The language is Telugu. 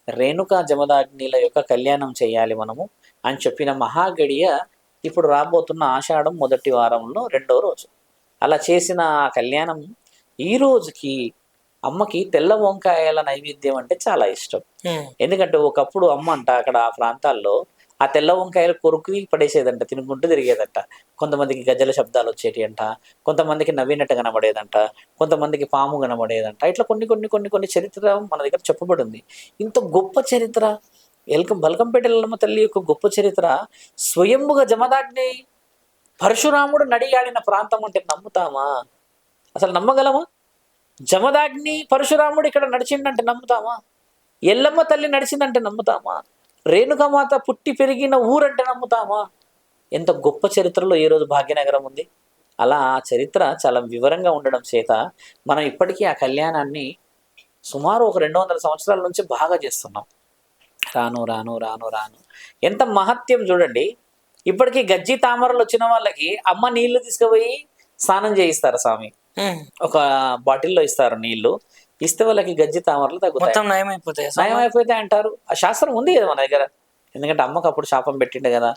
రేణుకా జమదాగ్నిల యొక్క కళ్యాణం చేయాలి మనము అని చెప్పిన మహాగడియ ఇప్పుడు రాబోతున్న ఆషాఢం మొదటి వారంలో 2వ రోజు. అలా చేసిన ఆ కళ్యాణం ఈ రోజుకి అమ్మకి తెల్ల వంకాయల నైవేద్యం అంటే చాలా ఇష్టం. ఎందుకంటే ఒకప్పుడు అమ్మ అంట అక్కడ ఆ ప్రాంతాల్లో ఆ తెల్ల వంకాయలు కొరుకు పడేసేదంట, తినుకుంటూ తిరిగేదంట. కొంతమందికి గజ్జల శబ్దాలు వచ్చేటి అంట, కొంతమందికి నవ్వినట్టు కనబడేదంట, కొంతమందికి పాము కనబడేదంట. ఇట్లా కొన్ని కొన్ని కొన్ని కొన్ని చరిత్ర మన దగ్గర చెప్పబడి ఉంది. ఇంత గొప్ప చరిత్ర బల్కంపేట ఎల్లమ్మ తల్లి యొక్క గొప్ప చరిత్ర స్వయంభుగా జమదాగ్ని పరశురాముడు నడియాడిన ప్రాంతం అంటే నమ్ముతామా? అసలు నమ్మగలమా? జమదాగ్ని పరశురాముడు ఇక్కడ నడిచిండంటే నమ్ముతామా? ఎల్లమ్మ తల్లి నడిచిందంటే నమ్ముతామా? రేణుకామాత పుట్టి పెరిగిన ఊరంటే నమ్ముతామా? ఎంత గొప్ప చరిత్రలో ఈ రోజు భాగ్యనగరం ఉంది. అలా ఆ చరిత్ర చాలా వివరంగా ఉండడం చేత మనం ఇప్పటికీ ఆ కళ్యాణాన్ని సుమారు ఒక 200 సంవత్సరాల నుంచి బాగా చేస్తున్నాం. రాను రాను రాను రాను ఎంత మహత్యం చూడండి. ఇప్పటికీ గజ్జి తామరలు వచ్చిన వాళ్ళకి అమ్మ నీళ్లు తీసుకుపోయి స్నానం చేయిస్తారు స్వామి. ఒక బాటిల్లో ఇస్తారు నీళ్లు, ఇస్తే వాళ్ళకి గజ్జి తామరలు తగ్గుతాయి, నయమైపోతాయి అంటారు. ఆ శాస్త్రం ఉంది కదా మన దగ్గర. ఎందుకంటే అమ్మకు అప్పుడు శాపం పెట్టిండే కదా,